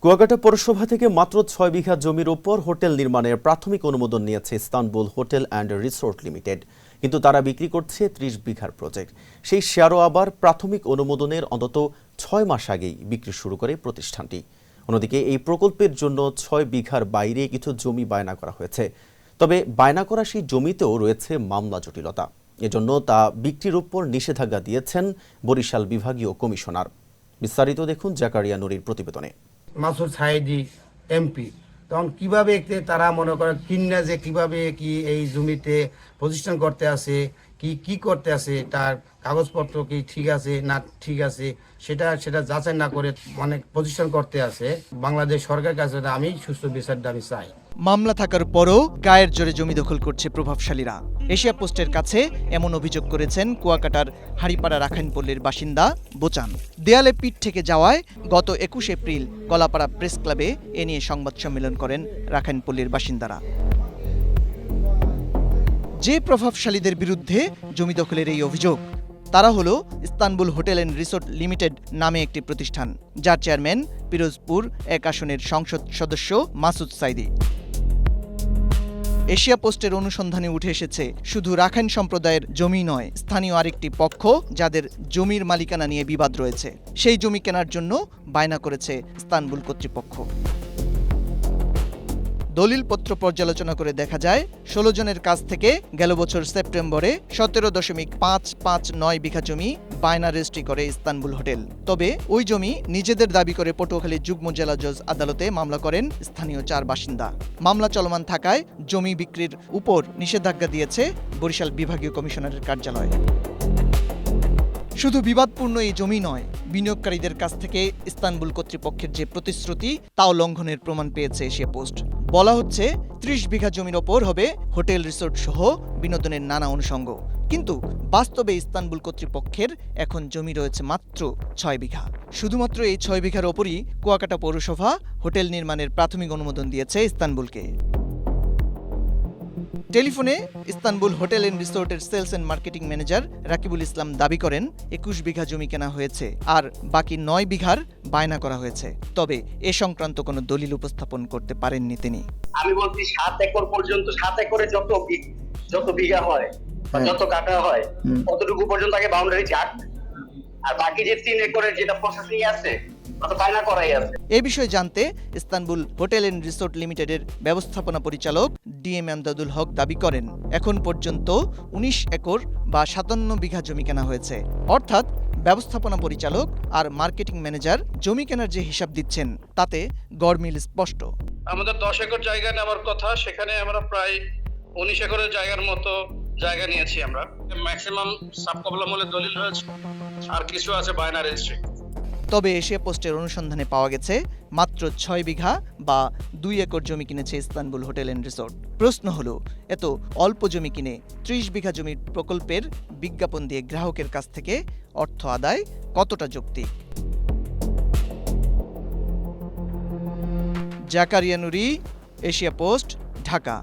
কুয়াকাটা পৌরসভা থেকে মাত্র ৬ বিঘা জমির ওপর হোটেল নির্মাণের প্রাথমিক অনুমোদন নিয়েছে Istanbul hotel and resort limited, কিন্তু তারা বিক্রি করছে ৩০ বিঘার প্রজেক্ট। সেই শেয়ারও আবার প্রাথমিক অনুমোদনের অন্তত ৬ মাস আগেই বিক্রি শুরু করে প্রতিষ্ঠানটি। অন্যদিকে এই প্রকল্পের জন্য ৬ বিঘার বাইরে কিছু জমি বায়না করা হয়েছে, তবে বায়না করা সেই জমিতেও রয়েছে মামলা জটিলতা। এজন্য তা বিক্রির উপর নিষেধাজ্ঞা দিয়েছেন বরিশাল বিভাগীয় কমিশনার। বিস্তারিত দেখুন জাকারিয়া নুরির প্রতিবেদনে। মাসুদ সাইদি এমপি তখন কিভাবে তারা মনে করে কিনা যে কিভাবে কি এই জমিতে প্রতিষ্ঠান করতে আছে, কি করতে আছে, তার কাগজপত্র কি ঠিক আছে না ঠিক আছে সেটা যাচাই না করে মানে প্রতিষ্ঠান করতে আছে। বাংলাদেশ সরকারের কাছে আমি সুস্থ বিচার দাবি চাই। মামলা থাকার পরও গায়ের জোরে জমি দখল করছে প্রভাবশালীরা। এশিয়া পোস্টের কাছে এমন অভিযোগ করেছেন কুয়াকাটার হাড়িপাড়া রাখাইনপল্লীর বাসিন্দা বোচান। দেয়ালে পিঠ থেকে যাওয়ায় গত ২১ এপ্রিল কলাপাড়া প্রেস ক্লাবে এ নিয়ে সংবাদ সম্মেলন করেন রাখাইনপল্লীর বাসিন্দারা। যে প্রভাবশালীদের বিরুদ্ধে জমি দখলের এই অভিযোগ, তারা হলো Istanbul hotel and resort limited নামে একটি প্রতিষ্ঠান, যার চেয়ারম্যান পিরোজপুর ১ আসনের সংসদ সদস্য মাসুদ সাইদি। এশিয়া পোস্টের অনুসন্ধানে উঠে এসেছে, শুধু রাখাইন সম্প্রদায়ের জমি নয়, স্থানীয় আরেকটি পক্ষ যাদের জমির মালিকানা নিয়ে বিবাদ রয়েছে, সেই জমি কেনার জন্য বায়না করেছে ইস্তানবুল কর্তৃপক্ষ। দলিলপত্র পর্যালোচনা করে দেখা যায় ১৬ জনের কাছ থেকে গেল বছর সেপ্টেম্বরে ১৭.৫৫৯ বিঘা জমি বায়না রেজিস্ট্রি করে ইস্তানবুল হোটেল। তবে ওই জমি নিজেদের দাবি করে পটুয়াখালী যুগ্ম জেলা জজ আদালতে মামলা করেন স্থানীয় ৪ বাসিন্দা। মামলা চলমান থাকায় জমি বিক্রির উপর নিষেধাজ্ঞা দিয়েছে বরিশাল বিভাগীয় কমিশনারের কার্যালয়। শুধু বিবাদপূর্ণ এই জমি নয়, বিনিয়োগকারীদের কাছ থেকে ইস্তানবুল কর্তৃপক্ষের যে প্রতিশ্রুতি তাও লঙ্ঘনের প্রমাণ পেয়েছে এশিয়া পোস্ট। বলা হচ্ছে ৩০ বিঘা জমির ওপর হবে হোটেল রিসোর্ট সহ বিনোদনের নানা অনুষঙ্গ, কিন্তু বাস্তবে ইস্তানবুল কর্তৃপক্ষের এখন জমি রয়েছে মাত্র ৬ বিঘা। শুধুমাত্র এই ৬ বিঘার ওপরই কুয়াকাটা পৌরসভা হোটেল নির্মাণের প্রাথমিক অনুমোদন দিয়েছে ইস্তানবুলকে। টেলিফোনে ইস্তানবুল হোটেল অ্যান্ড রিসোর্টের sales and marketing manager Rakibul Islam দাবি করেন ২১ বিঘা জমি কেনা হয়েছে আর বাকি ৯ বিঘার বায়না করা হয়েছে। তবে এ সংক্রান্ত কোনো দলিল উপস্থাপন করতে পারেননি তিনি। আমি বলছি ৭ একর পর্যন্ত, ৭ একরে যত বিঘা হয় বা যত কাটা হয় ততটুকু পর্যন্ত আগে বাউন্ডারি যাক, আর বাকি যে ৩ একরের যেটা প্রসেসিং আছে এ বিষয়ে জানতে ইস্তানবুল হোটেল অ্যান্ড রিসোর্ট লিমিটেডের ব্যবস্থাপনা পরিচালক ডিএম আমদাদুল হক দাবি করেন, এখন পর্যন্ত ১৯ একর বা ৫৭ বিঘা জমি কেনা হয়েছে। অর্থাৎ ব্যবস্থাপনা পরিচালক আর মার্কেটিং ম্যানেজার জমি কেনার যে হিসাব দিচ্ছেন তাতে গড়মিল স্পষ্ট। আমাদের ১০ একর জায়গা নেওয়ার কথা, সেখানে আমরা প্রায় ১৯ একরের জায়গার মতো জায়গা নিয়েছি। আমরা ম্যাক্সিমাম সাবকবলামূলের দলিল রয়েছে, আর কিছু আছে বায়না রেজিস্ট্রি। তবে এশিয়া পোস্টের অনুসন্ধানে পাওয়া গেছে মাত্র ৬ বিঘা বা ২ একর জমি কিনেছে ইস্তানবুল হোটেল অ্যান্ড রিসোর্ট। প্রশ্ন হলো, এত অল্প জমি কিনে ৩০ বিঘা জমির প্রকল্পের বিজ্ঞাপন দিয়ে গ্রাহকের কাছ থেকে অর্থ আদায় কতটা যৌক্তিক? জাকারিয়া নুরি, এশিয়া পোস্ট, ঢাকা।